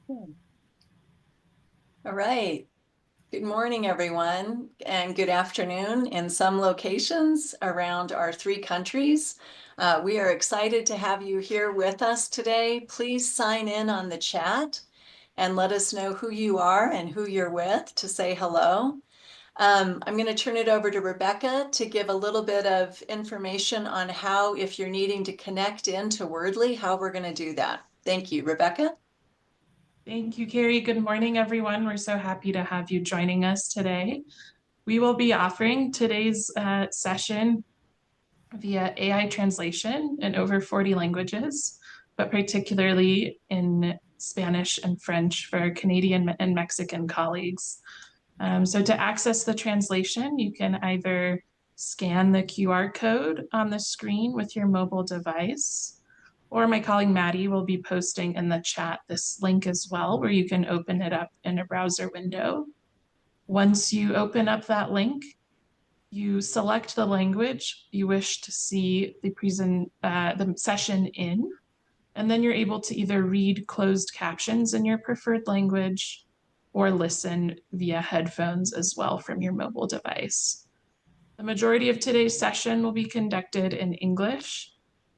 Good. All right. Good morning, everyone, and good afternoon in some locations around our three countries. We are excited to have you here with us today. Please sign in on the chat and let us know who you are and who you're with to say hello. I'm going to turn it over to Rebecca to give a little bit of information on how, if you're needing to connect into Wordly, how we're going to do that. Thank you, Rebecca. Thank you, Carrie. Good morning, everyone. We're so happy to have you joining us today. We will be offering today's session via AI translation in over 40 languages, but particularly in Spanish and French for Canadian and Mexican colleagues. So to access the translation, you can either scan the QR code on the screen with your mobile device, or my colleague Maddie will be posting in the chat this link as well, where you can open it up in a browser window. Once you open up that link, you select the language you wish to see the session in, and then you're able to either read closed captions in your preferred language or listen via headphones as well from your mobile device. The majority of today's session will be conducted in English,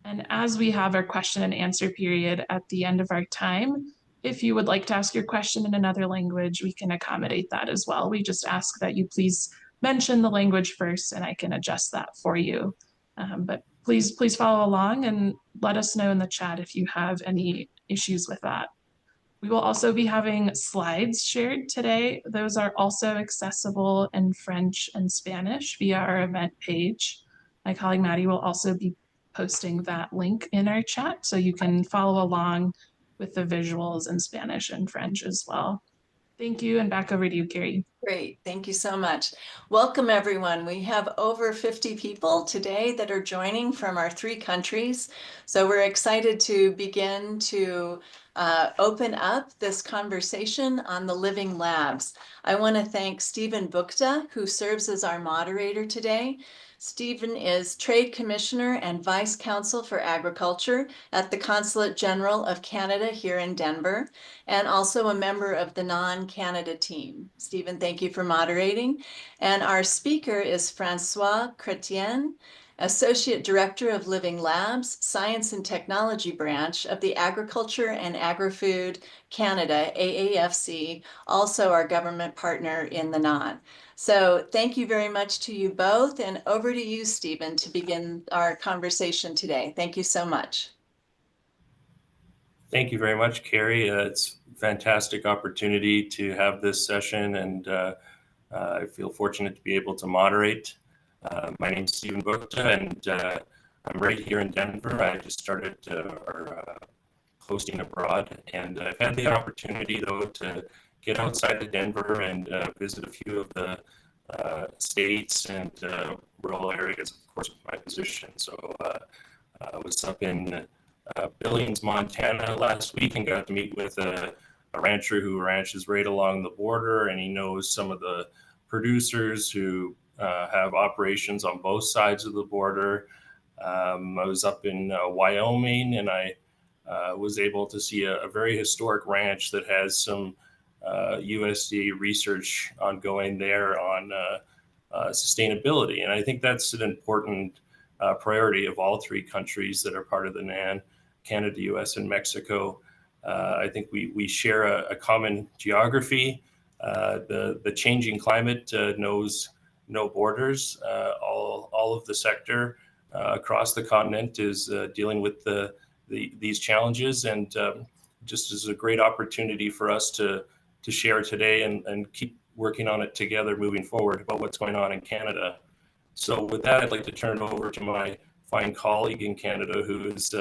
and as we have our question and answer period at the end of our time, if you would like to ask your question in another language, we can accommodate that as well. We just ask that you please mention the language first, and I can adjust that for you. But please follow along and let us know in the chat if you have any issues with that. We will also be having slides shared today. Those are also accessible in French and Spanish via our event page. My colleague Maddie will also be posting that link in our chat, so you can follow along with the visuals in Spanish and French as well. Thank you, and back over to you, Carrie. Great, thank you so much. Welcome, everyone. We have over 50 people today that are joining from our three countries. So we're excited to begin to open up this conversation on the living labs. I want to thank Stephen Buchta, who serves as our moderator today. Stephen is Trade Commissioner and Vice Counsel for Agriculture at the Consulate General of Canada here in Denver, and also a member of the NAAAN Canada team. Stephen, thank you for moderating. And our speaker is François Chrétien, Associate Director of Living Labs, Science and Technology Branch of the Agriculture and Agri-Food Canada, AAFC, also our government partner in the NAAAN. So thank you very much to you both, and over to you, Stephen, to begin our conversation today. Thank you so much. Thank you very much, Carrie. It's a fantastic opportunity to have this session, and I feel fortunate to be able to moderate. My name is Stephen Buchta, and I'm right here in Denver. I just started our hosting abroad, and I've had the opportunity, though, to get outside of Denver and visit a few of the states and rural areas, of course, with my position. So I was up in Billings, Montana last week and got to meet with a rancher who ranches right along the border, and he knows some of the producers who have operations on both sides of the border. I was up in Wyoming, and I was able to see a very historic ranch that has some USDA research ongoing there on sustainability. And I think that's an important priority of all three countries that are part of the NAAAN, Canada, US, and Mexico. I think we share a common geography. The changing climate knows no borders. All of the sector across the continent is dealing with these challenges, and just is a great opportunity for us to share today and keep working on it together moving forward about what's going on in Canada. So with that, I'd like to turn it over to my fine colleague in Canada who is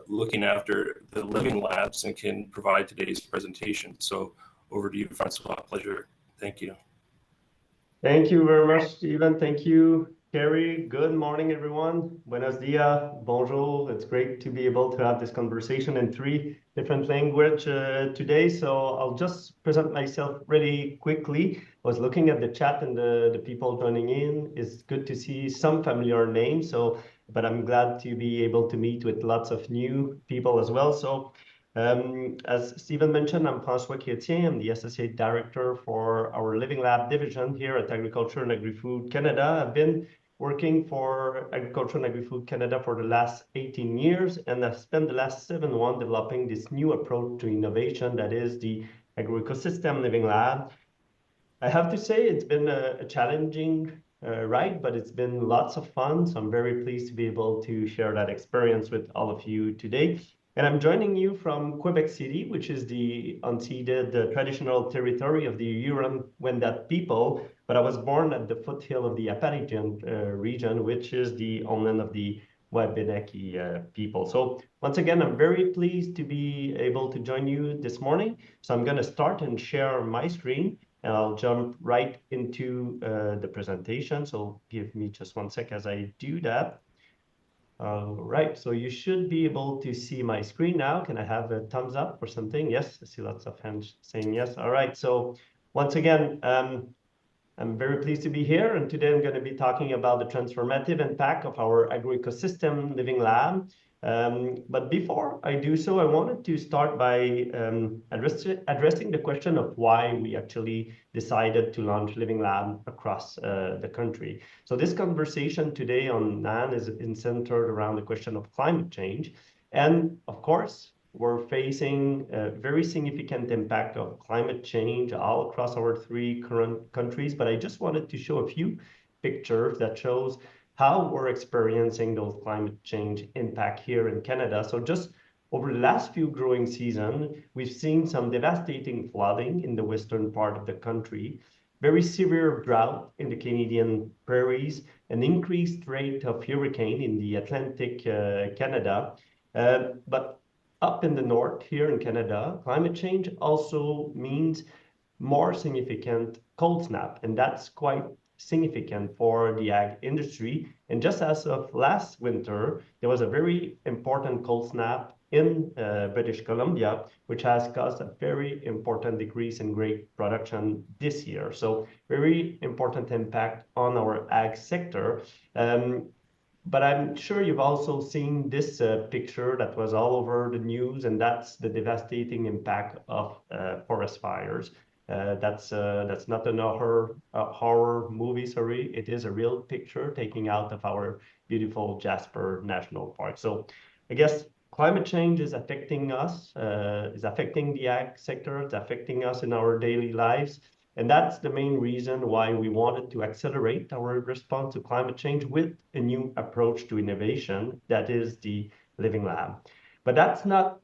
looking after the living labs and can provide today's presentation. So over to you, François. Pleasure. Thank you. Thank you very much, Stephen. Thank you, Carrie. Good morning, everyone. Buenos dias, bonjour. It's great to be able to have this conversation in three different languages today. So I'll just present myself really quickly. I was looking at the chat and the people joining in. It's good to see some familiar names. But I'm glad to be able to meet with lots of new people as well. So As Stephen mentioned, I'm François Chrétien. I'm the Associate Director for our Living Lab division here at Agriculture and Agri-Food Canada. I've been working for Agriculture and Agri-Food Canada for the last 18 years, and I've spent the last 7 developing this new approach to innovation that is the Agro-Ecosystem Living Lab. I have to say it's been a challenging ride, but it's been lots of fun. So I'm very pleased to be able to share that experience with all of you today. And I'm joining you from Quebec City, which is the unceded traditional territory of the Huron-Wendat people. But I was born at the foothill of the Appalachian region, which is the homeland of the Wabanaki people. So once again, I'm very pleased to be able to join you this morning. So I'm going to start and share my screen, and I'll jump right into the presentation. So give me just 1 sec as I do that. All right, so you should be able to see my screen now. Can I have a thumbs up or something? Yes, I see lots of hands saying yes. All right, so once again, I'm very pleased to be here, and today I'm going to be talking about the transformative impact of our Agro-Ecosystem Living Lab. But before I do so, I wanted to start by addressing the question of why we actually decided to launch Living Lab across the country. So this conversation today on NAAAN is centered around the question of climate change. And of course, we're facing a very significant impact of climate change all across our 3 current countries. But I just wanted to show a few pictures that shows how we're experiencing those climate change impact here in Canada. So just over the last few growing seasons, we've seen some devastating flooding in the western part of the country, very severe drought in the Canadian prairies, an increased rate of hurricane in the Atlantic Canada. But up in the north here in Canada, climate change also means more significant cold snap, and that's quite significant for the ag industry. And just as of last winter, there was a very important cold snap in British Columbia, which has caused a very important decrease in grape production this year. So very important impact on our ag sector. But I'm sure you've also seen this picture that was all over the news, and that's the devastating impact of forest fires. That's not a horror movie, sorry. It is a real picture taken out of our beautiful Jasper National Park. So I guess climate change is affecting us, is affecting the ag sector, it's affecting us in our daily lives. And that's the main reason why we wanted to accelerate our response to climate change with a new approach to innovation, that is the Living Lab. But that's not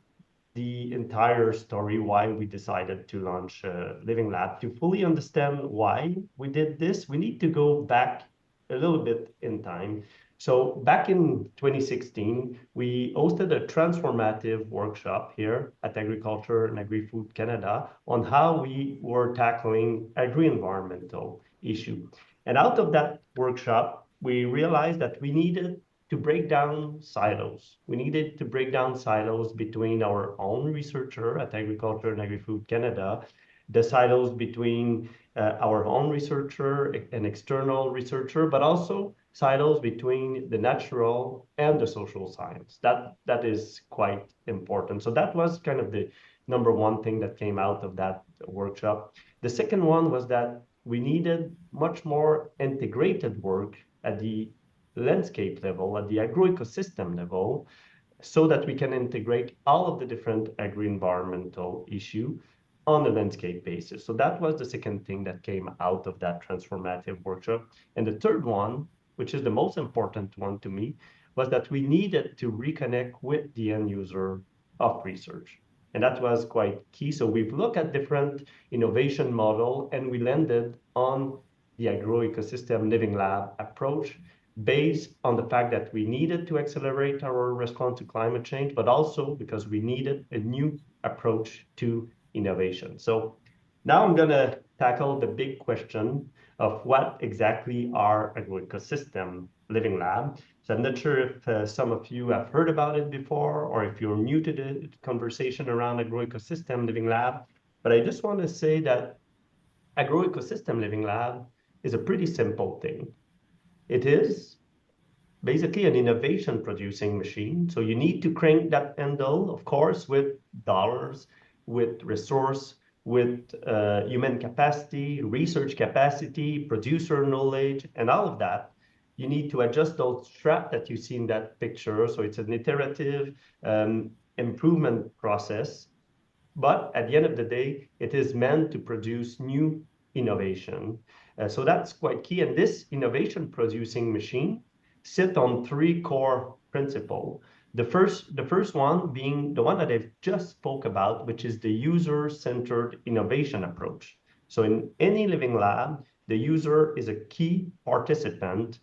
the entire story why we decided to launch Living Lab. To fully understand why we did this, we need to go back a little bit in time. So back in 2016, we hosted a transformative workshop here at Agriculture and Agri-Food Canada on how we were tackling agri-environmental issue. And out of that workshop, we realized that we needed to break down silos. We needed to break down silos between our own researcher at Agriculture and Agri-Food Canada, the silos between our own researcher and external researcher, but also silos between the natural and the social science. That is quite important. So that was kind of the number one thing that came out of that workshop. The second one was that we needed much more integrated work at the landscape level, at the agro-ecosystem level, so that we can integrate all of the different agri-environmental issues on a landscape basis. So that was the second thing that came out of that transformative workshop. And the third one, which is the most important one to me, was that we needed to reconnect with the end user of research. And that was quite key. So we've looked at different innovation model, and we landed on the Agro-Ecosystem Living Lab approach, based on the fact that we needed to accelerate our response to climate change, but also because we needed a new approach to innovation. So now I'm going to tackle the big question of what exactly are Agro-Ecosystem Living Lab. So I'm not sure if some of you have heard about it before, or if you're new to the conversation around Agro-Ecosystem Living Lab, but I just want to say that Agro-Ecosystem Living Lab is a pretty simple thing. It is basically an innovation producing machine. So you need to crank that handle, of course, with dollars, with resource, with human capacity, research capacity, producer knowledge, and all of that. You need to adjust those straps that you see in that picture. So it's an iterative improvement process. But at the end of the day, it is meant to produce new innovation. So that's quite key. And this innovation producing machine sit on three core principles. The first one being the one that I've just spoke about, which is the user-centered innovation approach. So in any living lab, the user is a key participant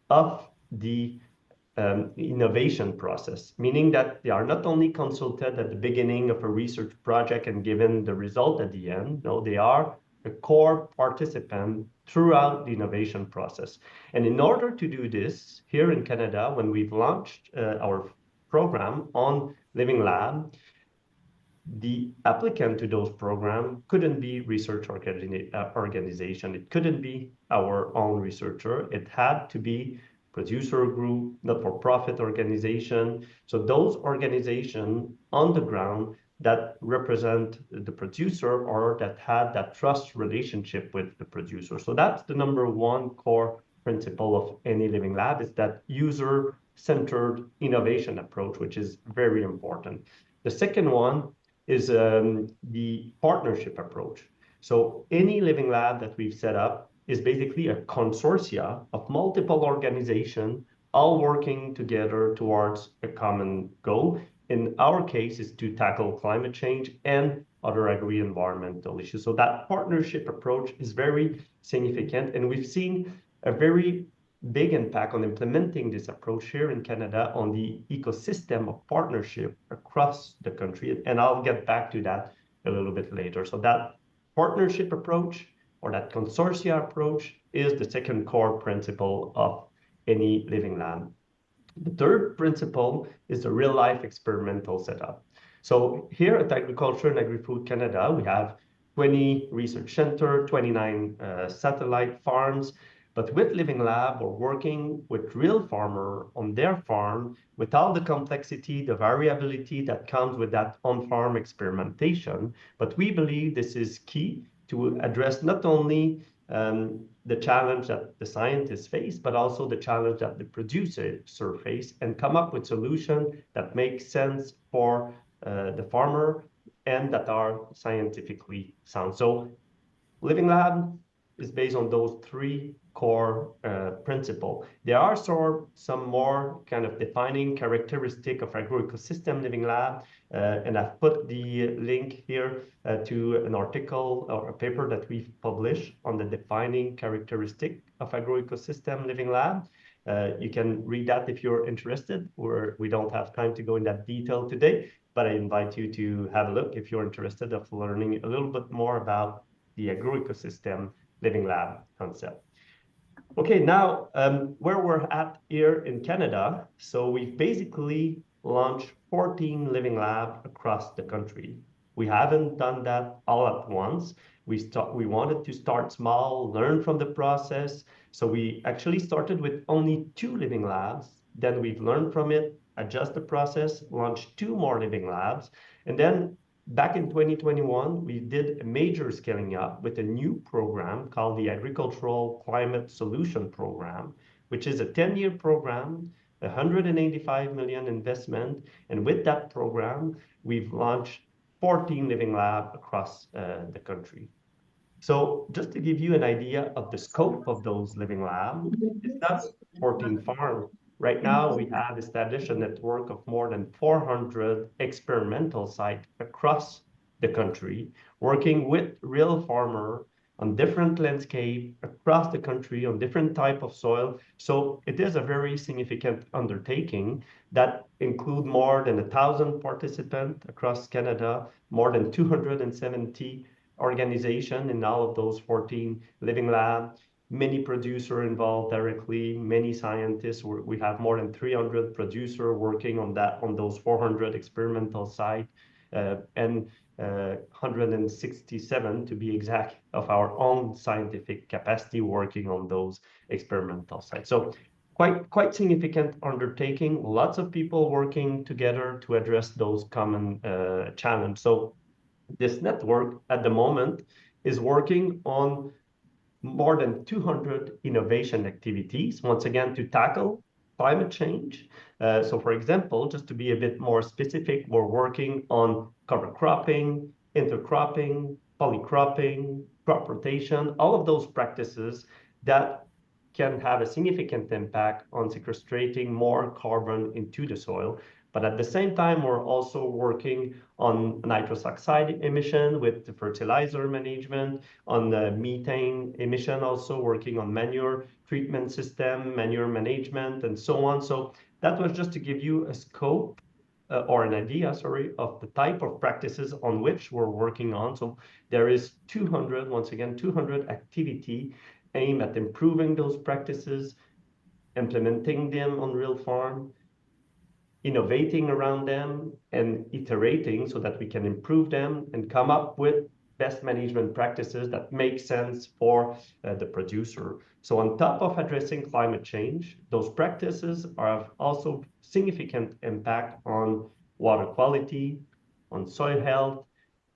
of the innovation process, meaning that they are not only consulted at the beginning of a research project and given the result at the end. No, they are a core participant throughout the innovation process. And in order to do this, here in Canada, when we've launched our program on Living Lab, the applicant to those programs couldn't be research organization. It couldn't be our own researcher. It had to be producer group, not-for-profit organization. So those organizations on the ground that represent the producer or that had that trust relationship with the producer. So that's the number one core principle of any living lab, is that user-centered innovation approach, which is very important. The second one is the partnership approach. So any living lab that we've set up is basically a consortia of multiple organizations all working together towards a common goal. In our case, is to tackle climate change and other agri-environmental issues. So that partnership approach is very significant, and we've seen a very big impact on implementing this approach here in Canada on the ecosystem of partnership across the country. And I'll get back to that a little bit later. So that partnership approach or that consortia approach is the second core principle of any living lab. The third principle is the real-life experimental setup. So here at Agriculture and Agri-Food Canada, we have 20 research centers, 29 satellite farms. But with Living Lab, we're working with real farmers on their farm with all the complexity, the variability that comes with that on-farm experimentation. But we believe this is key to address not only the challenge that the scientists face, but also the challenge that the producer face, and come up with solutions that make sense for the farmer and that are scientifically sound. So Living Lab is based on those three core principles. There are some more kind of defining characteristic of agro-ecosystem living lab, and I've put the link here to an article or a paper that we've published on the defining characteristic of agro-ecosystem living lab. You can read that if you're interested, or we don't have time to go in that detail today, but I invite you to have a look if you're interested of learning a little bit more about the agro-ecosystem living lab concept. Okay, now where we're at here in Canada. So we've basically launched 14 living labs across the country. We haven't done that all at once. We wanted to start small, learn from the process. So we actually started with only 2 living labs. Then we've learned from it, adjust the process, launched 2 more living labs. And then back in 2021, we did a major scaling up with a new program called the Agricultural Climate Solution Program, which is a 10-year program, 185 million investment. And with that program, we've launched 14 living labs across the country. So just to give you an idea of the scope of those living labs, it's not 14 farms. Right now, we have established a network of more than 400 experimental sites across the country, working with real farmers on different landscapes across the country, on different types of soil. So it is a very significant undertaking that includes more than 1,000 participants across Canada, more than 270 organizations in all of those 14 living labs. Many producers involved directly, many scientists. We have more than 300 producers working on those 400 experimental sites, and 167 to be exact of our own scientific capacity working on those experimental sites. So quite significant undertaking, lots of people working together to address those common challenges. So this network at the moment is working on more than 200 innovation activities, once again, to tackle climate change. So for example, just to be a bit more specific, we're working on cover cropping, intercropping, polycropping, crop rotation, all of those practices that can have a significant impact on sequestrating more carbon into the soil. But at the same time, we're also working on nitrous oxide emission with the fertilizer management, on the methane emission, also working on manure treatment system, manure management, and so on. So that was just to give you a scope or an idea, sorry, of the type of practices on which we're working on. So there is 200, once again, 200 activity aimed at improving those practices, implementing them on real farm, innovating around them, and iterating so that we can improve them and come up with best management practices that make sense for the producer. So on top of addressing climate change, those practices have also significant impact on water quality, on soil health,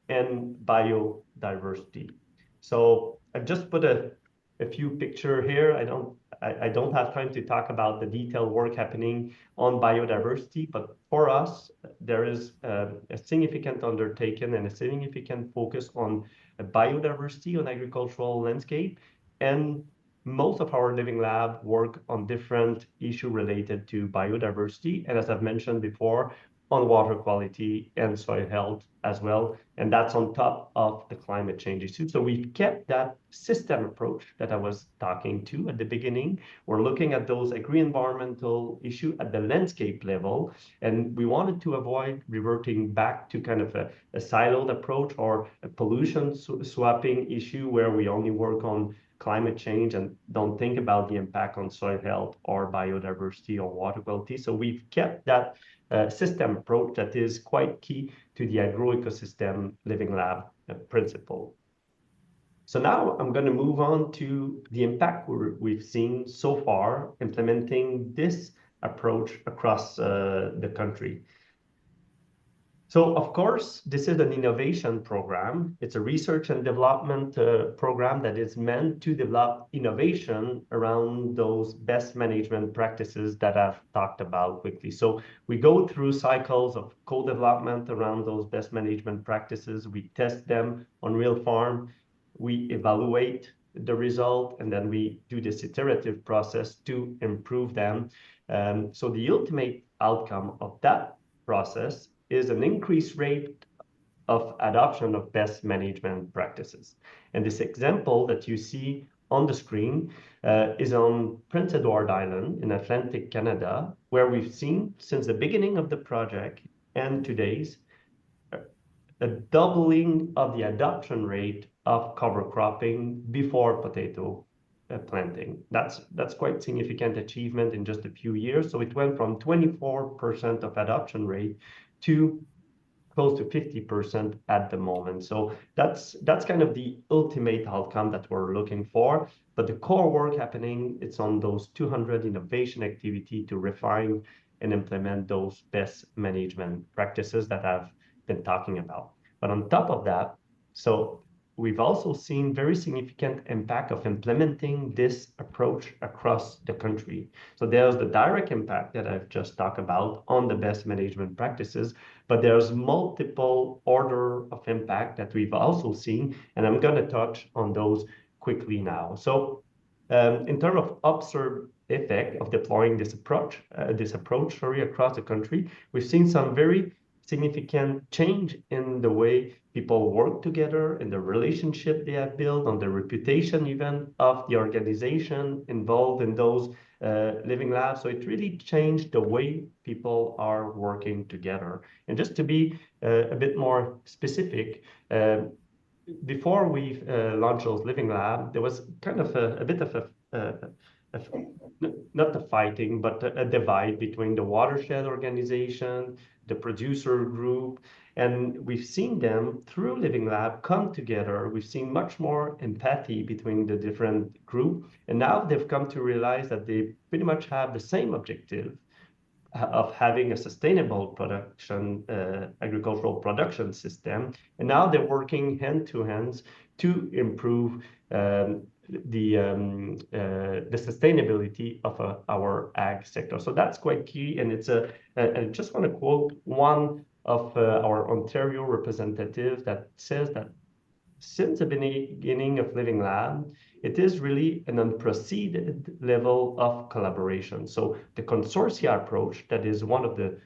and biodiversity. So I've just put a few pictures here. I don't have time to talk about the detailed work happening on biodiversity, but for us, there is a significant undertaking and a significant focus on biodiversity on agricultural landscape. And most of our living lab work on different issues related to biodiversity. And as I've mentioned before, on water quality and soil health as well. And that's on top of the climate change issue. So we've kept that system approach that I was talking to at the beginning. We're looking at those agri-environmental issues at the landscape level. And we wanted to avoid reverting back to kind of a siloed approach or a pollution swapping issue where we only work on climate change and don't think about the impact on soil health or biodiversity or water quality. So we've kept that system approach that is quite key to the agroecosystem living lab principle. So now I'm going to move on to the impact we've seen so far implementing this approach across the country. So, of course, this is an innovation program. It's a research and development program that is meant to develop innovation around those best management practices that I've talked about quickly. So we go through cycles of co-development around those best management practices. We test them on real farm. We evaluate the result, and then we do this iterative process to improve them. So the ultimate outcome of that process is an increased rate of adoption of best management practices. And this example that you see on the screen is on Prince Edward Island in Atlantic Canada, where we've seen since the beginning of the project and today's a doubling of the adoption rate of cover cropping before potato planting. That's quite significant achievement in just a few years. So it went from 24% of adoption rate to close to 50% at the moment. So that's kind of the ultimate outcome that we're looking for. But the core work happening, it's on those 200 innovation activity to refine and implement those best management practices that I've been talking about. But on top of that, so we've also seen very significant impact of implementing this approach across the country. So there's the direct impact that I've just talked about on the best management practices, but there's multiple order of impact that we've also seen, and I'm going to touch on those quickly now. So in terms of observed effect of deploying this approach, across the country, we've seen some very significant change in the way people work together, in the relationship they have built, on the reputation even of the organization involved in those living labs. So it really changed the way people are working together. And just to be a bit more specific, before we launched those living lab, there was kind of a bit of not the fighting, but a divide between the watershed organization, the producer group, And we've seen them through Living Lab come together. We've seen much more empathy between the different groups. And now they've come to realize that they pretty much have the same objective of having a sustainable production, agricultural production system. And now they're working hand to hand to improve the sustainability of our ag sector. So that's quite key. And it's I just want to quote one of our Ontario representatives that says that since the beginning of Living Lab, it is really an unprecedented level of collaboration. So the consortia approach, that is one of the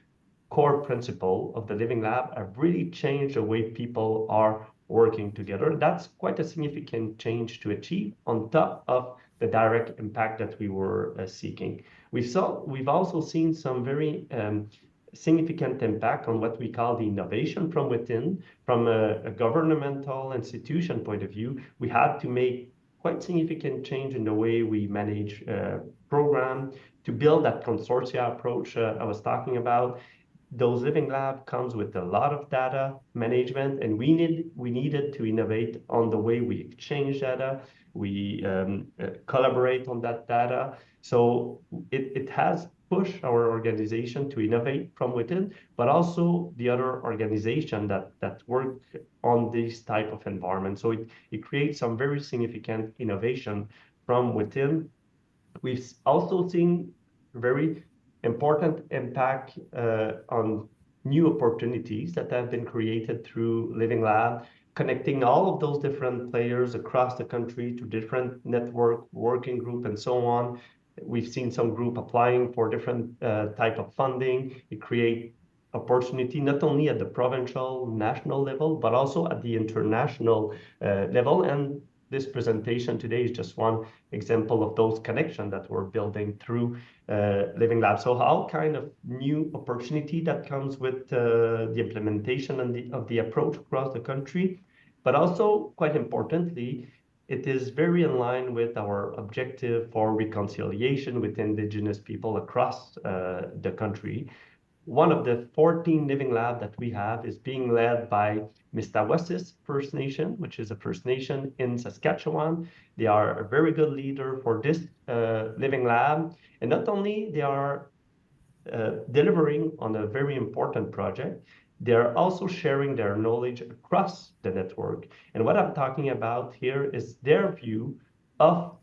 core principles of the Living Lab, have really changed the way people are working together. That's quite a significant change to achieve on top of the direct impact that we were seeking. We've also seen some very significant impact on what we call the innovation from within. From a governmental institution point of view, we had to make quite significant change in the way we manage program to build that consortia approach I was talking about. Those Living Lab comes with a lot of data management, and we needed to innovate on the way we exchange data, we collaborate on that data. So it has pushed our organization to innovate from within, but also the other organization that work on this type of environment. So it creates some very significant innovation from within. We've also seen very important impact on new opportunities that have been created through Living Lab, connecting all of those different players across the country to different network, working group, and so on. We've seen some group applying for different type of funding. It creates opportunity not only at the provincial, national level, but also at the international level. And this presentation today is just one example of those connections that we're building through Living Lab. So all kind of new opportunity that comes with the implementation and of the approach across the country, but also quite importantly, it is very in line with our objective for reconciliation with Indigenous people across the country. One of the 14 Living Lab that we have is being led by Mistawasis First Nation, which is a First Nation in Saskatchewan. They are a very good leader for this Living Lab. And not only they are delivering on a very important project, they're also sharing their knowledge across the network. And what I'm talking about here is their view of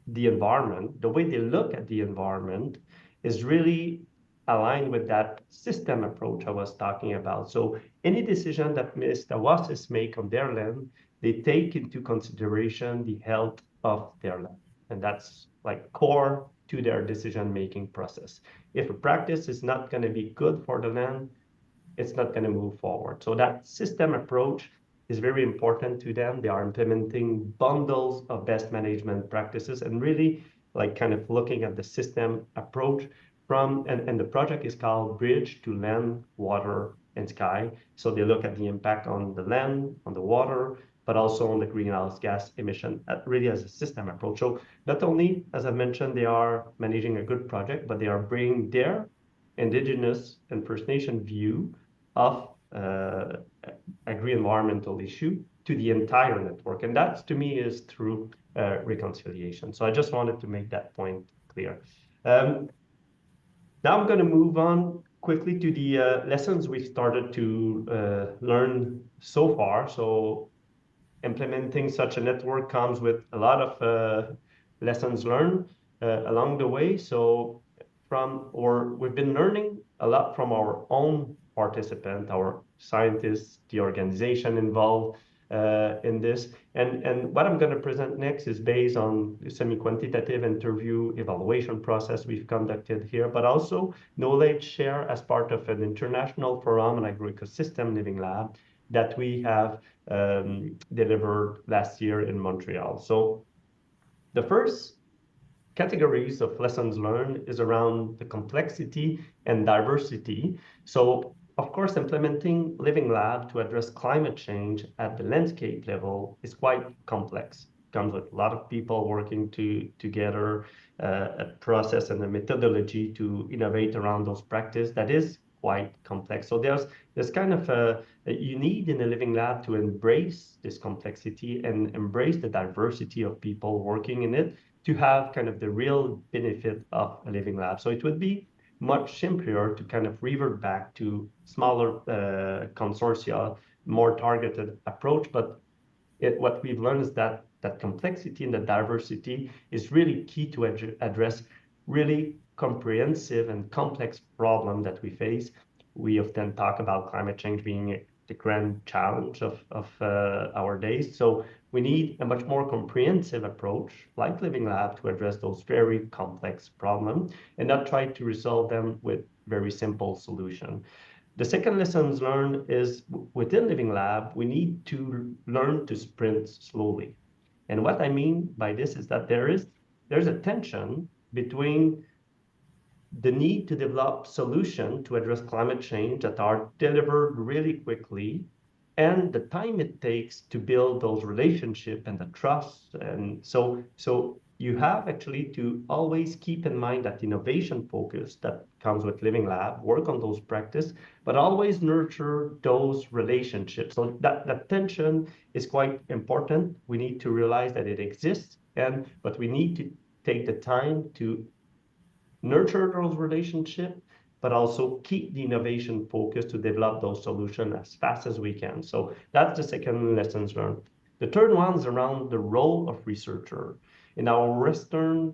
the environment. The way they look at the environment is really aligned with that system approach I was talking about. So any decision that Mistawasis make on their land, they take into consideration the health of their land. And that's like core to their decision-making process. If a practice is not going to be good for the land, it's not going to move forward. So that system approach is very important to them. They are implementing bundles of best management practices and really like kind of looking at the system approach from, and the project is called Bridge to Land, Water, and Sky. So they look at the impact on the land, on the water, but also on the greenhouse gas emission, really as a system approach. So not only, as I mentioned, they are managing a good project, but they are bringing their Indigenous and First Nation view of agri-environmental issue to the entire network. And that to me is through reconciliation. So I just wanted to make that point clear. Now I'm going to move on quickly to the lessons we've started to learn so far. So implementing such a network comes with a lot of lessons learned along the way. So we've been learning a lot from our own participant, our scientists, the organization involved in this. And what I'm going to present next is based on the semi-quantitative interview evaluation process we've conducted here, but also knowledge share as part of an international forum on agro-ecosystem Living Lab that we have delivered last year in Montreal. So the first categories of lessons learned is around the complexity and diversity. So of course, implementing Living Lab to address climate change at the landscape level is quite complex. It comes with a lot of people working together, a process and a methodology to innovate around those practices that is quite complex. So there's kind of you need in a living lab to embrace this complexity and embrace the diversity of people working in it to have kind of the real benefit of a living lab. So it would be much simpler to kind of revert back to smaller consortia, more targeted approach. But what we've learned is that complexity and the diversity is really key to address really comprehensive and complex problem that we face. We often talk about climate change being the grand challenge of our days. So we need a much more comprehensive approach, like Living Lab, to address those very complex problems and not try to resolve them with very simple solution. The second lessons learned is within Living Lab, we need to learn to sprint slowly. And what I mean by this is that there's a tension between the need to develop solutions to address climate change that are delivered really quickly and the time it takes to build those relationships and the trust. And so you have actually to always keep in mind that innovation focus that comes with Living Lab, work on those practice, but always nurture those relationships. So that tension is quite important. We need to realize that it exists, but we need to take the time to nurture those relationships, but also keep the innovation focus to develop those solutions as fast as we can. So that's the second lessons learned. The third one is around the role of researcher. In our Western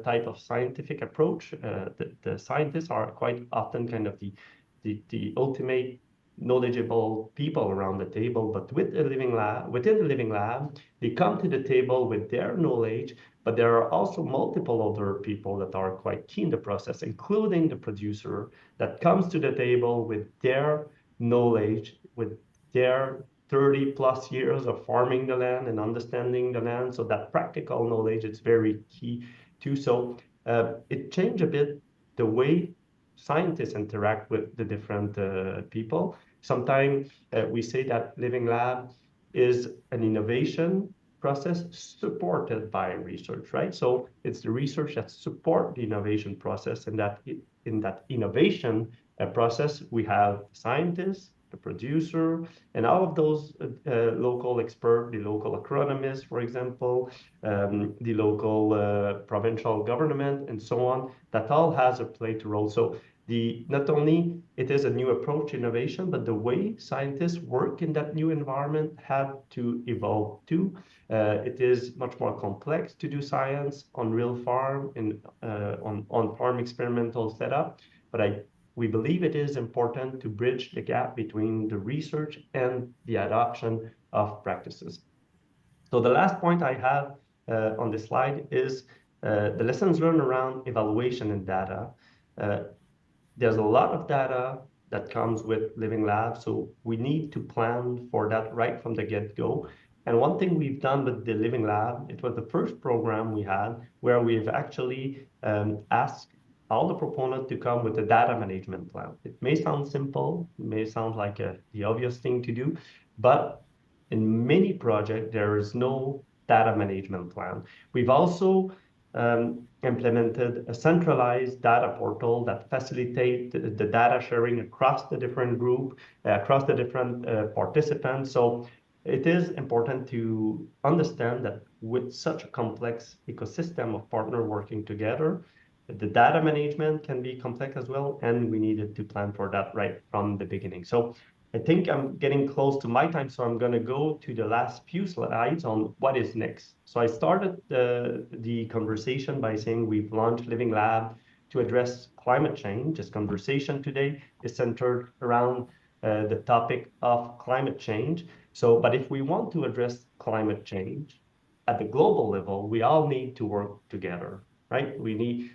type of scientific approach, the scientists are quite often kind of the ultimate knowledgeable people around the table, but within the living lab, they come to the table with their knowledge, but there are also multiple other people that are quite key in the process, including the producer that comes to the table with their knowledge, with their 30 plus years of farming the land and understanding the land. So that practical knowledge is very key too. So it changed a bit the way scientists interact with the different people. Sometimes we say that Living Lab is an innovation process supported by research, right? So it's the research that support the innovation process, and that in that innovation process, we have scientists, the producer, and all of those local experts, the local agronomists, for example, the local provincial government, and so on, that all has a play to role. So not only it is a new approach to innovation, but the way scientists work in that new environment had to evolve too. It is much more complex to do science on real farm and on farm experimental setup, but we believe it is important to bridge the gap between the research and the adoption of practices. So the last point I have on this slide is the lessons learned around evaluation and data. There's a lot of data that comes with Living Lab, so we need to plan for that right from the get-go. And one thing we've done with the Living Lab, it was the first program we had where we've actually asked all the proponents to come with a data management plan. It may sound simple, it may sound like the obvious thing to do, but in many projects, there is no data management plan. We've also implemented a centralized data portal that facilitates the data sharing across the different group, across the different participants. So it is important to understand that with such a complex ecosystem of partners working together, the data management can be complex as well, and we needed to plan for that right from the beginning. So I think I'm getting close to my time, so I'm going to go to the last few slides on what is next. So I started the conversation by saying we've launched Living Lab to address climate change. This conversation today is centered around the topic of climate change. So, but if we want to address climate change at the global level, we all need to work together, right?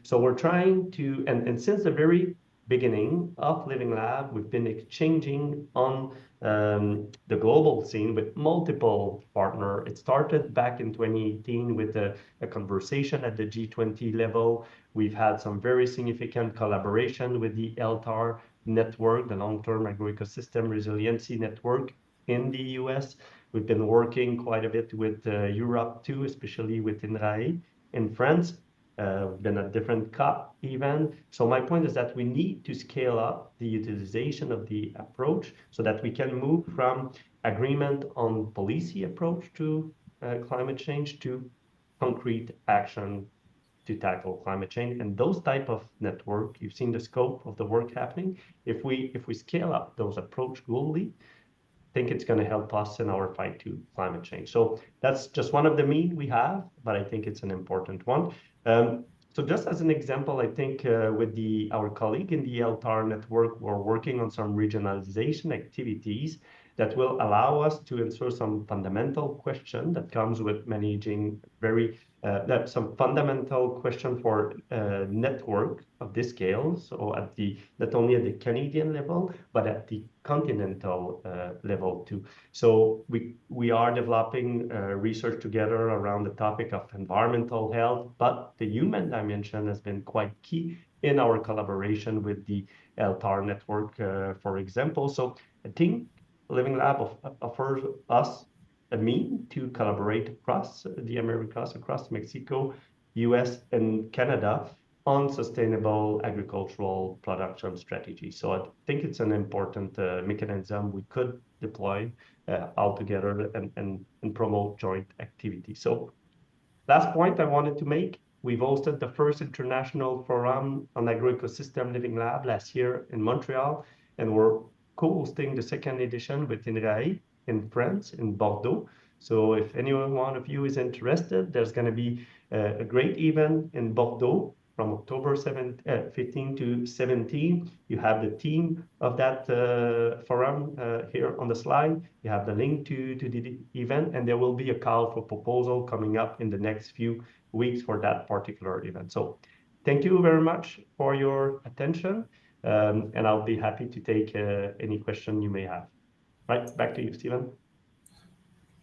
So we're trying to, and since the very beginning of Living Lab, we've been exchanging on the global scene with multiple partners. It started back in 2018 with a conversation at the G20 level. We've had some very significant collaboration with the LTAR network, the Long-Term Agroecosystem Resiliency Network in the US. We've been working quite a bit with Europe too, especially with NAAAN in France. been at different COP even. So my point is that we need to scale up the utilization of the approach so that we can move from agreement on policy approach to climate change to concrete action to tackle climate change. And those type of network, you've seen the scope of the work happening. If we scale up those approach globally, I think it's going to help us in our fight to climate change. So that's just one of the means we have, but I think it's an important one. So just as an example, I think with our colleague in the LTAR network, we're working on some regionalization activities that will allow us to answer some fundamental question that comes with managing some fundamental question for network of this scale. So at not only at the Canadian level, but at the continental level too. So we are developing research together around the topic of environmental health, but the human dimension has been quite key in our collaboration with the LTAR network, for example. So I think Living Lab offers us a mean to collaborate across the Americas, across Mexico, US, and Canada on sustainable agricultural production strategy. So I think it's an important mechanism we could deploy all together and promote joint activity. So last point I wanted to make, we've hosted the first international forum on agro-ecosystem Living Lab last year in Montreal, and we're co-hosting the second edition with NAAAN in France, in Bordeaux. So if any one of you is interested, there's going to be a great event in Bordeaux from October 15 to 17. You have the theme of that forum here on the slide. You have the link to the event, and there will be a call for proposal coming up in the next few weeks for that particular event. So thank you very much for your attention. And I'll be happy to take any question you may have. Right, back to you, Stephen.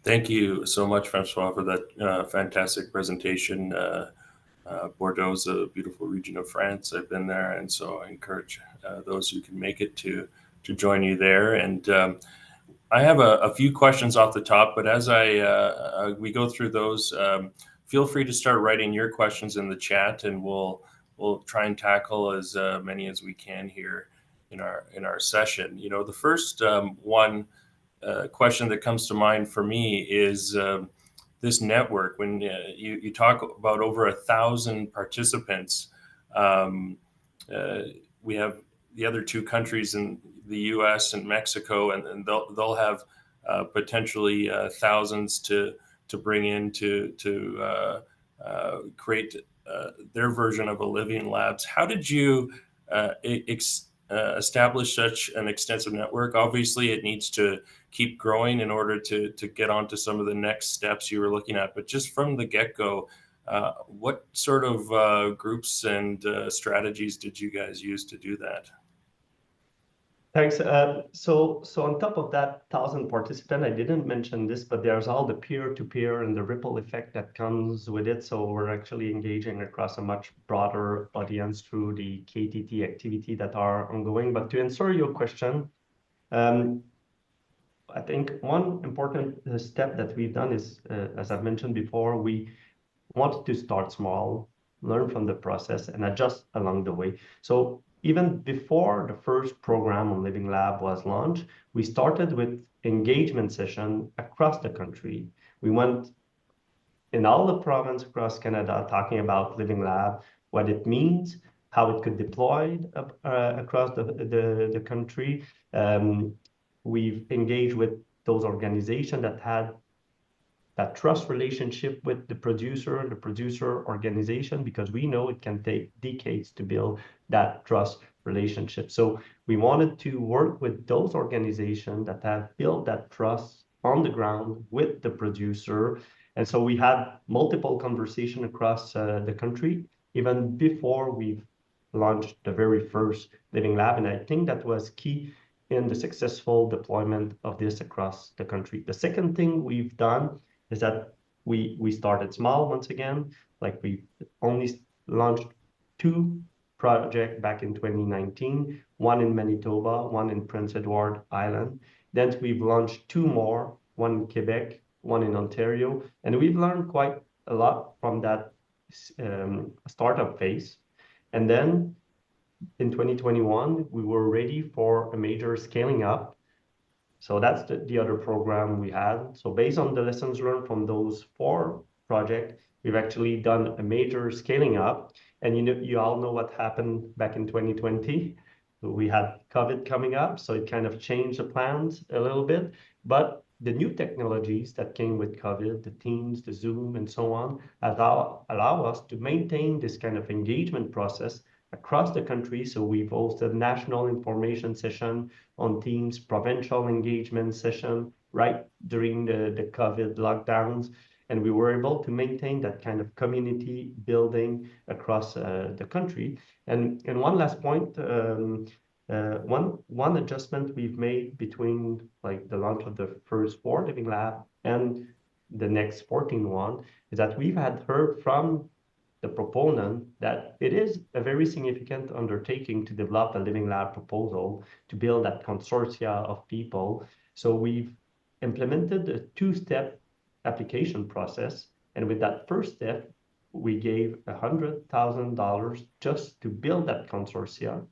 Thank you so much, François, for that fantastic presentation. Bordeaux is a beautiful region of France. I've been there, and so I encourage those who can make it to join you there. And I have a few questions off the top, but as we go through those, feel free to start writing your questions in the chat, and we'll try and tackle as many as we can here in our session. You know, the first question that comes to mind for me is this network. When you talk about over 1,000 participants, we have the other two countries in the U.S. and Mexico, and they'll have potentially thousands to bring in to create their version of a living labs. How did you establish such an extensive network? Obviously, it needs to keep growing in order to get onto some of the next steps you were looking at. But just from the get-go, what sort of groups and strategies did you guys use to do that? Thanks. So on top of that 1,000 participants, I didn't mention this, but there's all the peer-to-peer and the ripple effect that comes with it. So we're actually engaging across a much broader audience through the KTT activity that are ongoing. But to answer your question, I think one important step that we've done is, as I've mentioned before, we wanted to start small, learn from the process, and adjust along the way. So even before the first program on Living Lab was launched, we started with engagement session across the country. We went in all the province across Canada talking about Living Lab, what it means, how it could deploy across the country. We've engaged with those organizations that had that trust relationship with the producer organization, because we know it can take decades to build that trust relationship. So we wanted to work with those organizations that have built that trust on the ground with the producer. And so we had multiple conversations across the country, even before we've launched the very first Living Lab. And I think that was key in the successful deployment of this across the country. The second thing we've done is that we started small once again. Like we only launched 2 projects back in 2019, one in Manitoba, one in Prince Edward Island. Then we've launched 2 more, one in Quebec, one in Ontario. And we've learned quite a lot from that startup phase. And then in 2021, we were ready for a major scaling up. So that's the other program we had. So based on the lessons learned from those 4 projects, we've actually done a major scaling up. And you all know what happened back in 2020. We had COVID coming up, so it kind of changed the plans a little bit. But the new technologies that came with COVID, the Teams, the Zoom, and so on, allow us to maintain this kind of engagement process across the country. So we've hosted national information session on Teams, provincial engagement session right during the COVID lockdowns. And we were able to maintain that kind of community building across the country. And one last point, one adjustment we've made between like the launch of the first 4 Living Lab and the next 14 one is that we've had heard from the proponent that it is a very significant undertaking to develop a Living Lab proposal to build that consortia of people. So we've implemented a 2-step application process. And with that first step, we gave $100,000 just to build that consortia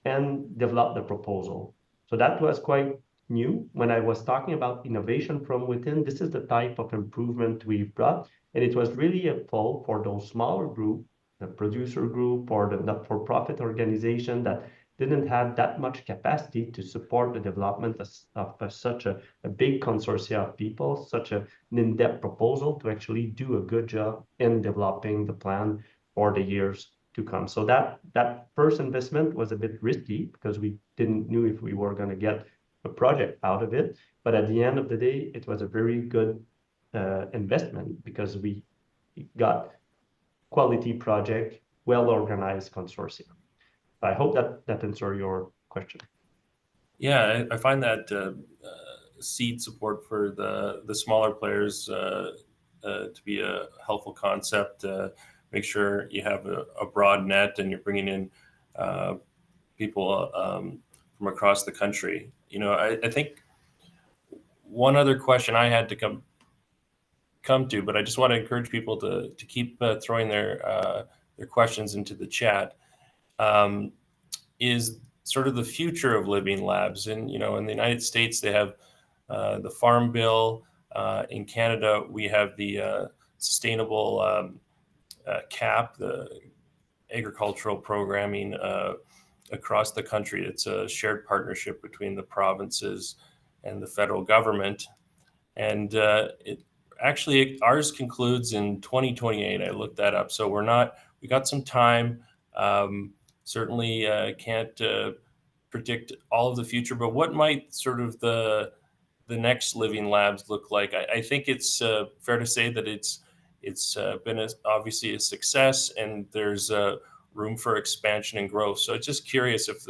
and develop the proposal. So that was quite new. When I was talking about innovation from within, this is the type of improvement we've brought. And it was really a pull for those smaller groups, the producer group or the not-for-profit organization that didn't have that much capacity to support the development of such a big consortia of people, such an in-depth proposal to actually do a good job in developing the plan for the years to come. So that first investment was a bit risky because we didn't know if we were going to get a project out of it. But at the end of the day, it was a very good investment because we got quality project, well-organized consortium. I hope that answers your question. Yeah, I find that seed support for the smaller players to be a helpful concept. Make sure you have a broad net and you're bringing in people from across the country. You know, I think one other question I had to come to, but I just want to encourage people to keep throwing their questions into the chat. Is sort of the future of living labs. And, you know, in the United States, they have the Farm Bill. In Canada, we have the sustainable CAP, the agricultural programming across the country. It's a shared partnership between the provinces and the federal government. And ours concludes in 2028. I looked that up. So we got some time. Certainly can't predict all of the future, but what might sort of the next living labs look like? I think it's fair to say that it's been obviously a success, and there's room for expansion and growth. So I'm just curious if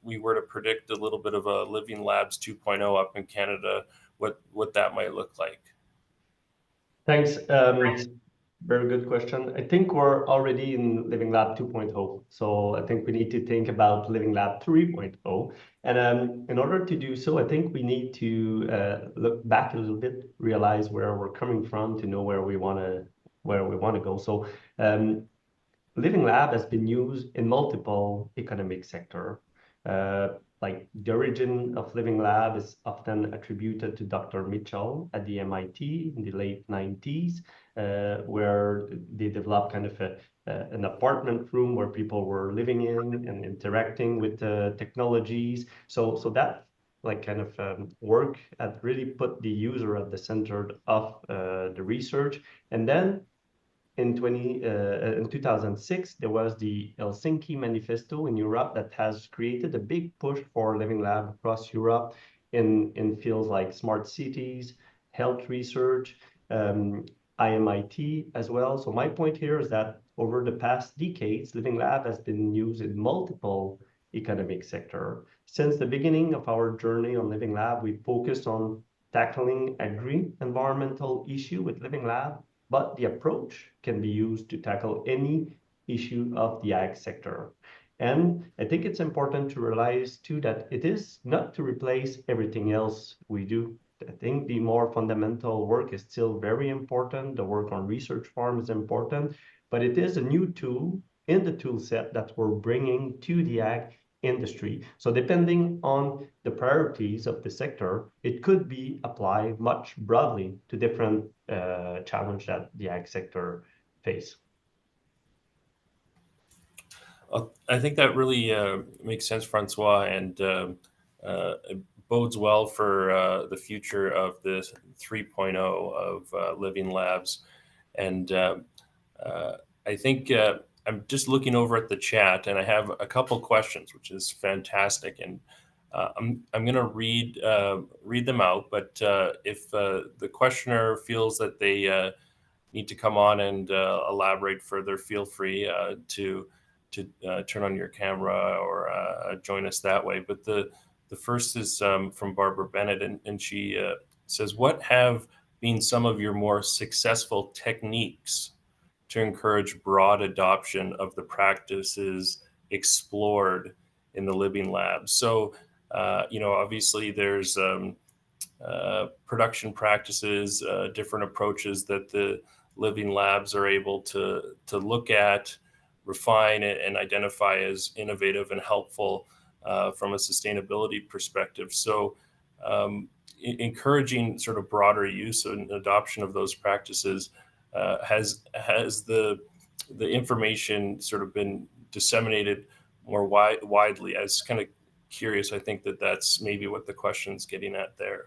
we were to predict a little bit of a Living Labs 2.0 up in Canada, what that might look like. Thanks. Very good question. I think we're already in Living Lab 2.0. So I think we need to think about Living Lab 3.0. And in order to do so, I think we need to look back a little bit, realize where we're coming from to know where we want to go. So Living Lab has been used in multiple economic sectors. Like the origin of Living Lab is often attributed to Dr. Mitchell at the MIT in the late 90s, where they developed kind of an apartment room where people were living in and interacting with technologies. So that like kind of work had really put the user at the center of the research. And then in 2006, there was the Helsinki Manifesto in Europe that has created a big push for Living Lab across Europe in fields like smart cities, health research, IMIT as well. So my point here is that over the past decades, Living Lab has been used in multiple economic sectors. Since the beginning of our journey on Living Lab, we focused on tackling agri-environmental issue with Living Lab, but the approach can be used to tackle any issue of the ag sector. And I think it's important to realize too that it is not to replace everything else we do. I think the more fundamental work is still very important. The work on research farm is important, but it is a new tool in the tool set that we're bringing to the ag industry. So depending on the priorities of the sector, it could be applied much broadly to different challenges that the ag sector face. I think that really makes sense, François, and it bodes well for the future of the 3.0 of living labs. And I think I'm just looking over at the chat, and I have a couple questions, which is fantastic. And I'm going to read them out. But if the questioner feels that they need to come on and elaborate further, feel free to turn on your camera or join us that way. But the first is from Barbara Bennett, and she says, what have been some of your more successful techniques to encourage broad adoption of the practices explored in the living lab? So, obviously there's production practices, different approaches that the living labs are able to look at, refine, and identify as innovative and helpful from a sustainability perspective. So encouraging sort of broader use and adoption of those practices has the information sort of been disseminated more widely? I was kind of curious. I think that's maybe what the question's getting at there.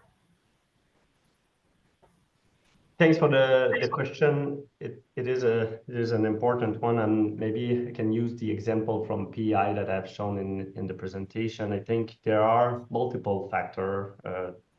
Thanks for the question. It is an important one, and maybe I can use the example from PI that I've shown in the presentation. I think there are multiple factors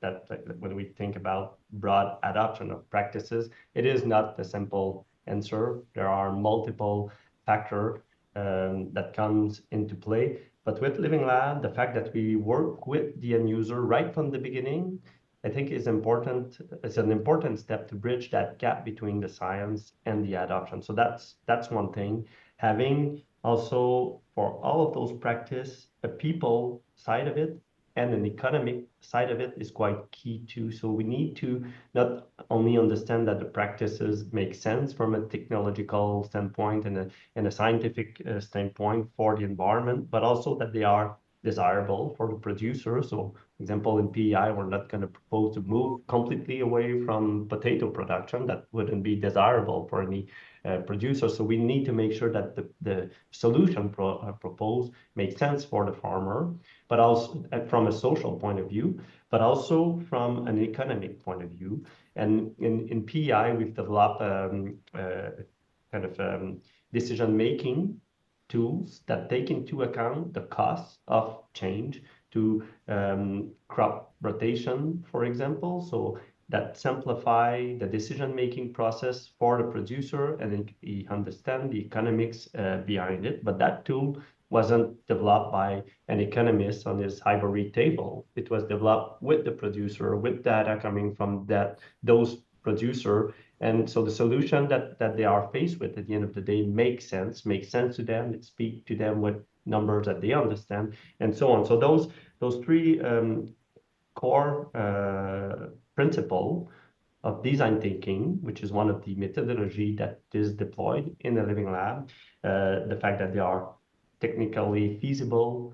that when we think about broad adoption of practices, it is not a simple answer. There are multiple factors that comes into play. But with Living Lab, the fact that we work with the end user right from the beginning, I think is important. It's an important step to bridge that gap between the science and the adoption. So that's one thing. Having also for all of those practice, a people side of it and an economic side of it is quite key too. So we need to not only understand that the practices make sense from a technological standpoint and a scientific standpoint for the environment, but also that they are desirable for the producer. So, for example, in PEI, we're not going to propose to move completely away from potato production. That wouldn't be desirable for any producer. So we need to make sure that the solution proposed makes sense for the farmer, but also from a social point of view, but also from an economic point of view. And in PEI, we've developed decision-making tools that take into account the cost of change to crop rotation, for example. So that simplify the decision-making process for the producer, and he understand the economics behind it. But that tool wasn't developed by an economist on his ivory table. It was developed with the producer, with data coming from those producer. And so the solution that they are faced with at the end of the day makes sense to them. It speaks to them with numbers that they understand, and so on. So those three core principle of design thinking, which is one of the methodology that is deployed in the Living Lab, the fact that they are technically feasible,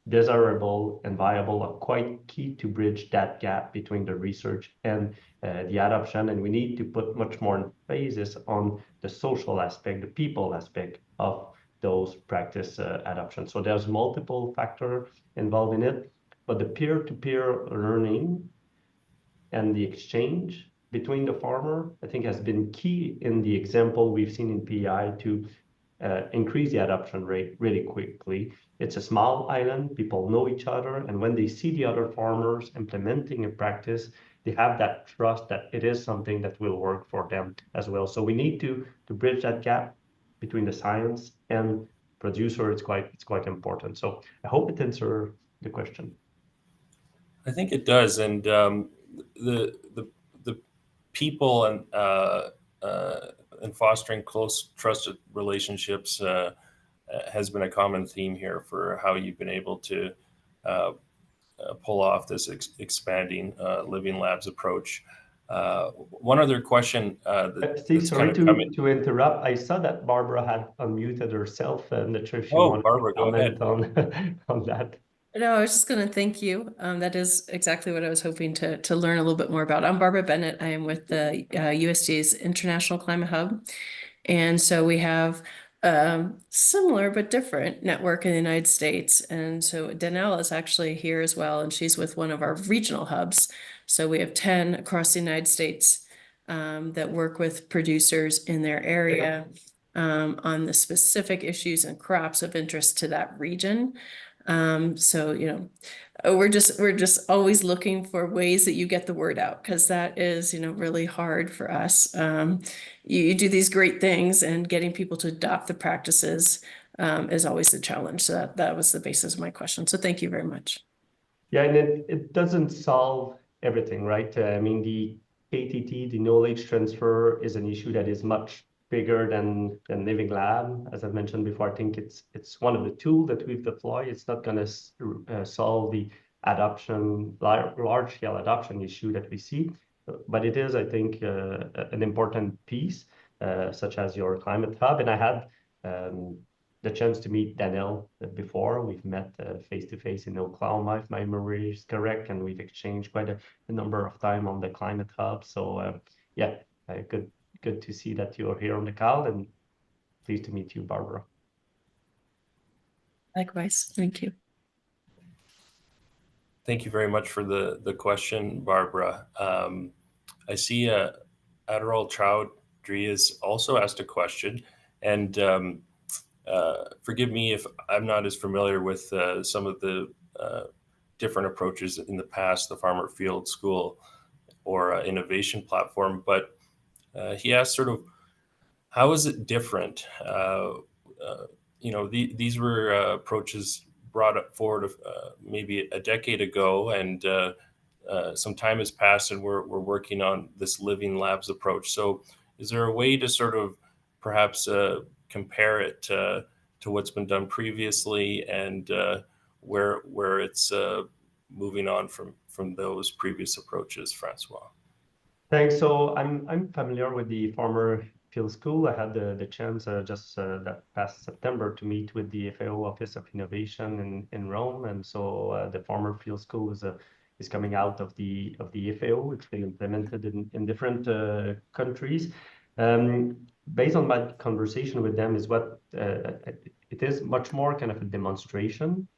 desirable, and viable are quite key to bridge that gap between the research and the adoption. And we need to put much more emphasis on the social aspect, the people aspect of those practice adoption. So there's multiple factors involved in it, but the peer-to-peer learning and the exchange between the farmer, I think, has been key in the example we've seen in PEI to increase the adoption rate really quickly. It's a small island, people know each other, and when they see the other farmers implementing a practice, they have that trust that it is something that will work for them as well. So we need to bridge that gap between the science and producer. It's quite important. So I hope it answers the question. I think it does, and the people and fostering close, trusted relationships has been a common theme here for how you've been able to pull off this expanding living labs approach. One other question Steve, that's sorry kind of coming. to interrupt. I saw that Barbara had unmuted herself. I'm not sure if you Oh, want Barbara, to go ahead. comment on that. No, I was just going to thank you. That is exactly what I was hoping to learn a little bit more about. I'm Barbara Bennett. I am with the USDA's International Climate Hub. And so we have similar but different network in the United States. And so Danelle is actually here as well, and she's with one of our regional hubs. So we have 10 across the United States that work with producers in their area on the specific issues and crops of interest to that region. So, you know, we're just always looking for ways that you get the word out, because that is, you know, really hard for us. You do these great things, and getting people to adopt the practices is always the challenge. So that was the basis of my question. So thank you very much. Yeah, and it doesn't solve everything, right? I mean, the KTT, the knowledge transfer, is an issue that is much bigger than Living Lab. As I've mentioned before, I think it's one of the tools that we've deployed. It's not going to solve the adoption, large-scale adoption issue that we see, but it is, I think, an important piece, such as your climate hub. And I had the chance to meet Danelle before. We've met face-to-face in Oklahoma, if my memory is correct, and we've exchanged quite a number of time on the climate hub. So yeah, good to see that you're here on the call, and pleased to meet you, Barbara. Likewise, thank you. Thank you very much for the question, Barbara. I see Adderall Chowdhury has also asked a question, and forgive me if I'm not as familiar with some of the different approaches in the past, the Farmer Field School or innovation platform, but he asked sort of, how is it different? You know, these were approaches brought up forward maybe a decade ago, and some time has passed, and we're working on this living labs approach. So is there a way to sort of perhaps compare it to what's been done previously, and where it's moving on from those previous approaches, François? Thanks. So I'm familiar with the Farmer Field School. I had the chance just that past September to meet with the FAO Office of Innovation in Rome, and so the Farmer Field School is coming out of the FAO. It's been implemented in different countries. Based on my conversation with them, is what it is much more kind of a demonstration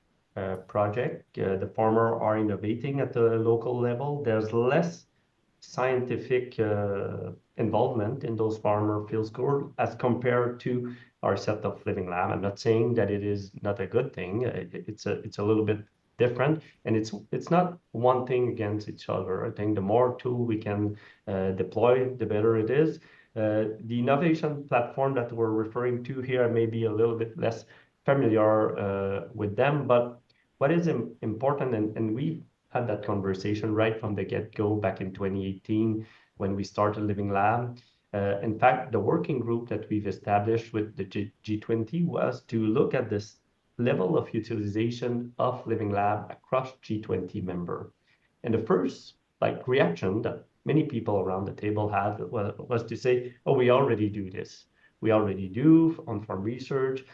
project. The farmers are innovating at the local level. There's less scientific involvement in those Farmer Field School as compared to our set of living lab. I'm not saying that it is not a good thing. It's a little bit different, and it's not one thing against each other. I think the more tool we can deploy, the better it is. The innovation platform that we're referring to here may be a little bit less familiar with them, but what is important, and we had that conversation right from the get-go back in 2018 when we started Living Lab. In fact, the working group that we've established with the G20 was to look at this level of utilization of Living Lab across G20 member. And the first reaction that many people around the table had was to say, oh, we already do this. We already do on-farm research.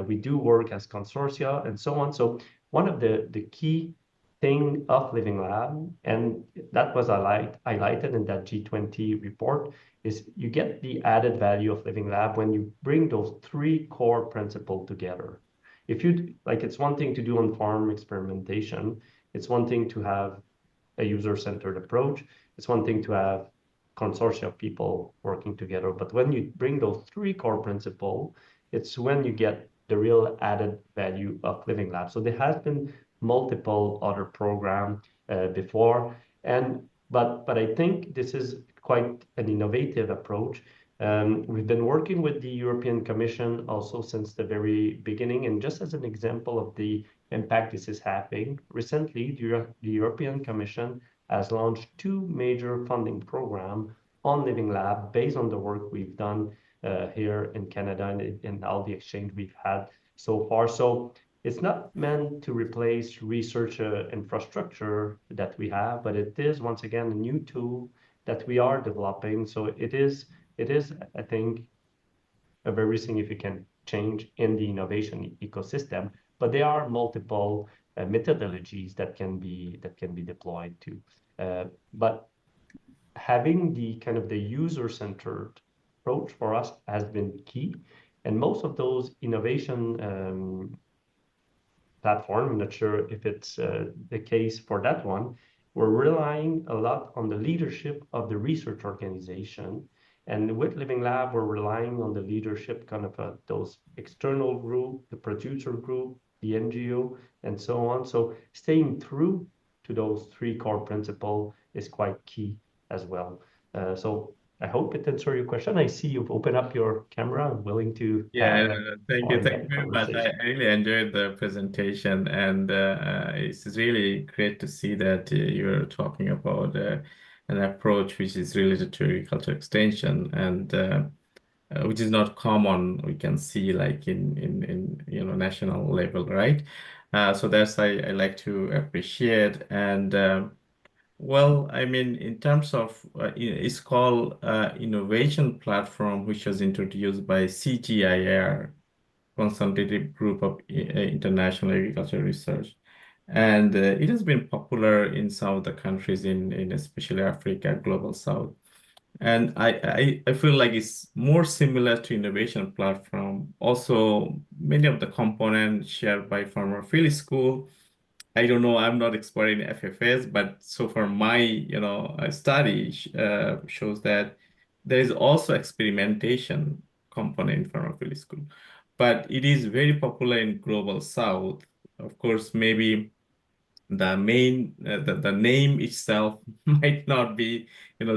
We do work as consortia and so on. So one of the key thing of Living Lab, and that was highlighted in that G20 report, is you get the added value of Living Lab when you bring those three core principles together. If you it's one thing to do on-farm experimentation. It's one thing to have a user-centered approach. It's one thing to have consortia of people working together. But when you bring those three core principles, it's when you get the real added value of Living Lab. So there has been multiple other programs before, but I think this is quite an innovative approach. We've been working with the European Commission also since the very beginning, and just as an example of the impact this is having, recently the European Commission has launched two major funding programs on Living Lab based on the work we've done here in Canada and all the exchange we've had so far. So It's not meant to replace research infrastructure that we have, but it is, once again, a new tool that we are developing. So it is, I think, a very significant change in the innovation ecosystem, but there are multiple methodologies that can be deployed too. But having the kind of the user-centered approach for us has been key, and most of those innovation platform, I'm not sure if it's the case for that one, we're relying a lot on the leadership of the research organization. And with Living Lab, we're relying on the leadership kind of those external group, the producer group, the NGO, and so on. So staying true to those three core principles is quite key as well. So I hope it answers your question. I see you've opened up your camera. I'm willing to Yeah, have thank more you. Thank you in-depth very much. I conversation. really enjoyed the presentation, and it's really great to see that you're talking about an approach which is related to agriculture extension, and which is not common. We can see like in national level, right? So that's I like to appreciate. And well, I mean, in terms of it's called Innovation Platform, which was introduced by CGIAR, Consultative Group of International Agriculture Research. And it has been popular in some of the countries in especially Africa, Global South. And I feel like it's more similar to innovation platform. Also, many of the components shared by Farmer Field School. I don't know, I'm not expert in FFS, but so far my study shows that there is also experimentation component in Farmer Field School. But it is very popular in Global South. Of course, maybe the main the name itself might not be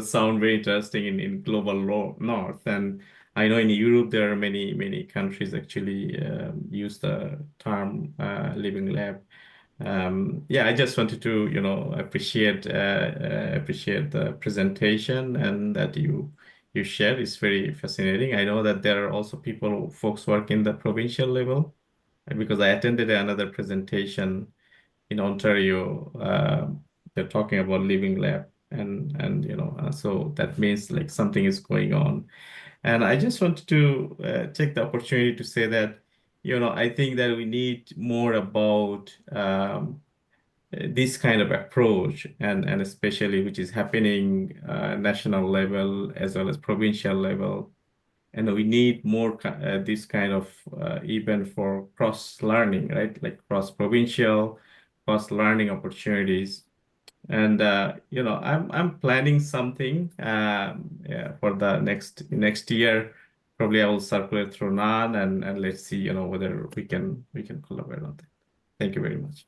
sound very interesting in global north, and I know in Europe there are many countries actually use the term living lab. Yeah, I just wanted to appreciate the presentation and that you shared. It's very fascinating. I know that there are also folks work in the provincial level, and because I attended another presentation in Ontario, they're talking about living lab, and so that means like something is going on. And I just wanted to take the opportunity to say that I think that we need more about this kind of approach, and especially which is happening national level as well as provincial level. And we need more this kind of event for cross learning, right? Like cross provincial, cross learning opportunities. And I'm planning something yeah, for the next year. Probably I will circulate through NAAAN, and let's see whether we can collaborate on that. Thank you very much.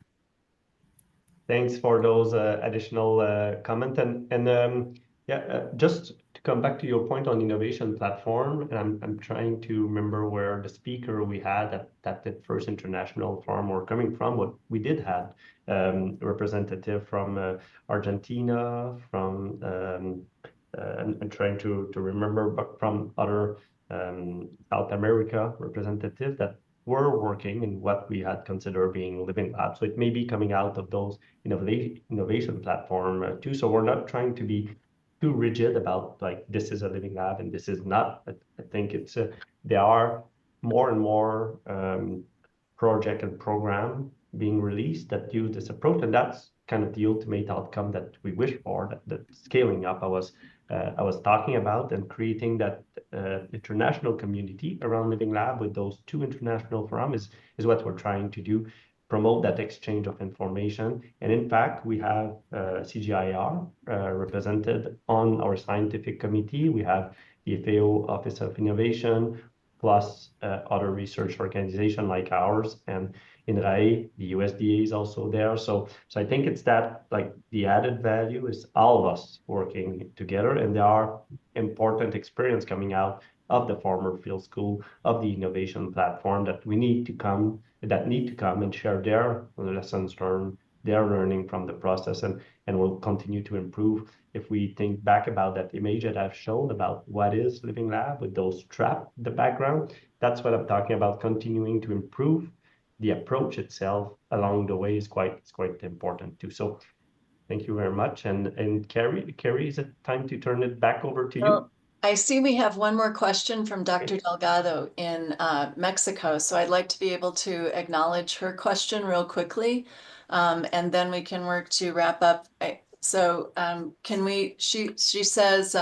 Thanks for those additional comment. And yeah, just to come back to your point on innovation platform, and I'm trying to remember where the speaker we had at the first international forum were coming from. What we did have representative from Argentina, from I'm trying to remember, but from other South America representative that were working in what we had considered being living labs. So it may be coming out of those innovation platform too. So we're not trying to be too rigid about like this is a living lab and this is not. I think it's there are more and more project and program being released that use this approach, and that's kind of the ultimate outcome that we wish for. That scaling up I was talking about, and creating that international community around Living Lab with those two international forums is what we're trying to do, promote that exchange of information. And in fact, we have CGIAR represented on our scientific committee. We have the FAO Office of Innovation, plus other research organization like ours, and in RAE, the USDA is also there. So I think it's that like the added value is all of us working together, and there are important experience coming out of the Farmer Field School, of the innovation platform that need to come and share their lessons learned, their learning from the process, and will continue to improve. If we think back about that image that I've shown about what is Living Lab with those traps in the background, that's what I'm talking about, continuing to improve the approach itself along the way is quite important too. So thank you very much. And Carrie, is it time to turn it back over to you? Well, I see we have one more question from Dr. Delgado in Mexico. So I'd like to be able to acknowledge her question real quickly. And then we can work to wrap up. She says,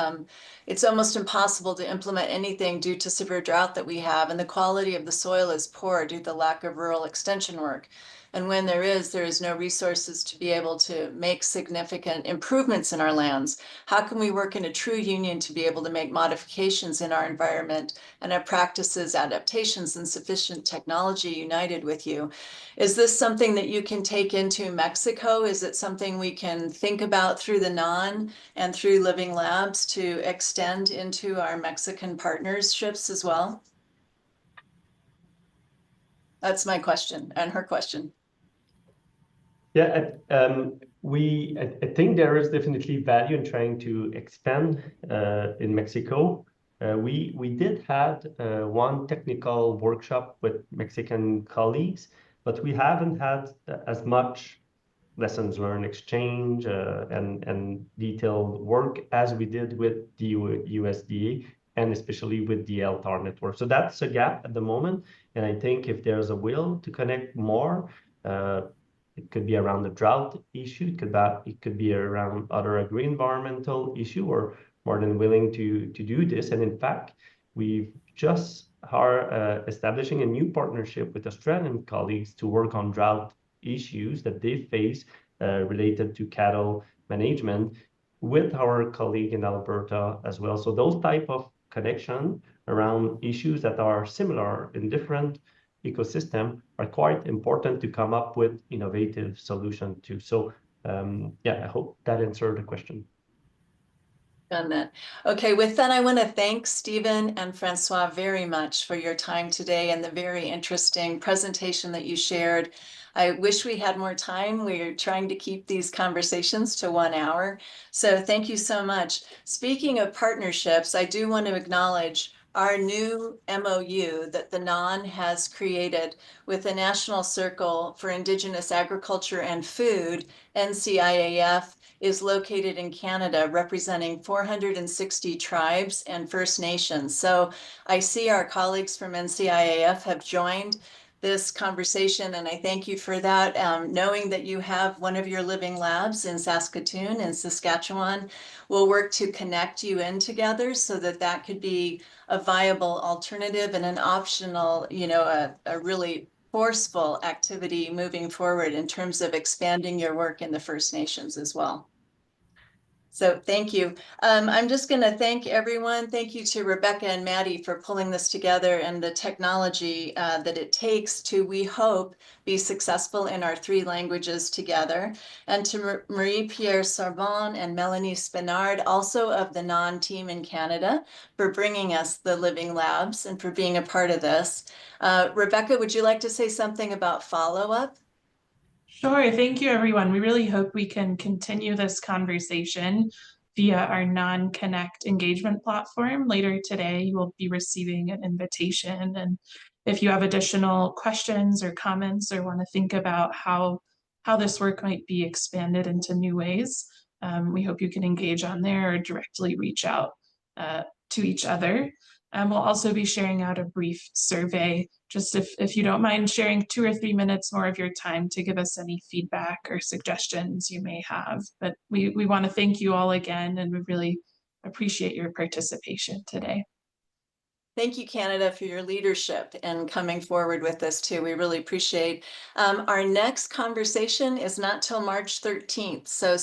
it's almost impossible to implement anything due to severe drought that we have, and the quality of the soil is poor due to the lack of rural extension work. And when there is no resources to be able to make significant improvements in our lands. How can we work in a true union to be able to make modifications in our environment and have practices, adaptations, and sufficient technology united with you? Is this something that you can take into Mexico? Is it something we can think about through the NAAAN and through Living Labs to extend into our Mexican partnerships as well? That's my question and her question. Yeah, I think there is definitely value in trying to expand in Mexico. We did have one technical workshop with Mexican colleagues, but we haven't had as much lessons learned exchange and detailed work as we did with the USDA and especially with the LTAR network. So that's a gap at the moment. And I think if there's a will to connect more, it could be around the drought issue. It could be around other agri-environmental issue. We're more than willing to do this. And in fact, we've just are establishing a new partnership with Australian colleagues to work on drought issues that they face related to cattle management with our colleague in Alberta as well. So those type of connection around issues that are similar in different ecosystem are quite important to come up with innovative solution too. So yeah, I hope that answered the question. Done that. Okay, with that, I want to thank Stephen and Francois very much for your time today and the very interesting presentation that you shared. I wish we had more time. We're trying to keep these conversations to 1 hour. So thank you so much. Speaking of partnerships, I do want to acknowledge our new MOU that the NAAAN has created with the National Circle for Indigenous Agriculture and Food, NCIAF, is located in Canada, representing 460 tribes and First Nations. So I see our colleagues from NCIAF have joined this conversation, and I thank you for that. Knowing that you have one of your living labs in Saskatoon and Saskatchewan, we'll work to connect you in together so that that could be a viable alternative and an optional, a really forceful activity moving forward in terms of expanding your work in the First Nations as well. So thank you. I'm just going to thank everyone. Thank you to Rebecca and Maddie for pulling this together and the technology that it takes to, we hope, be successful in our 3 languages together. And to Marie-Pierre Sarbon and Melanie Spinard, also of the NAAAN team in Canada, for bringing us the Living Labs and for being a part of this. Rebecca, would you like to say something about follow-up? Sure. Thank you, everyone. We really hope we can continue this conversation via our NAAAN CONNECT engagement platform. Later today, you will be receiving an invitation. And if you have additional questions or comments or want to think about how this work might be expanded into new ways, we hope you can engage on there or directly reach out to each other. We'll also be sharing out a brief survey, just if you don't mind sharing 2 or 3 minutes more of your time to give us any feedback or suggestions you may have. But we want to thank you all again, and we really appreciate your participation today. Thank you, Canada, for your leadership and coming forward with this too. We really appreciate. Our next conversation is not till March 13th. So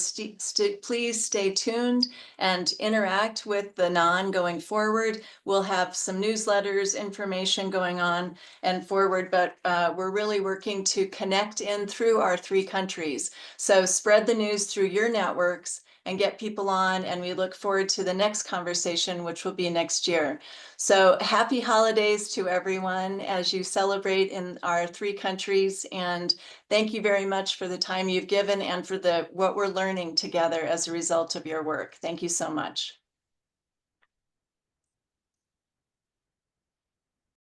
please stay tuned and interact with the NAAAN going forward. We'll have some newsletters, information going on and forward, but we're really working to connect in through our 3 countries. So spread the news through your networks and get people on, and we look forward to the next conversation, which will be next year. So happy holidays to everyone as you celebrate in our 3 countries, and thank you very much for the time you've given and for what we're learning together as a result of your work. Thank you so much.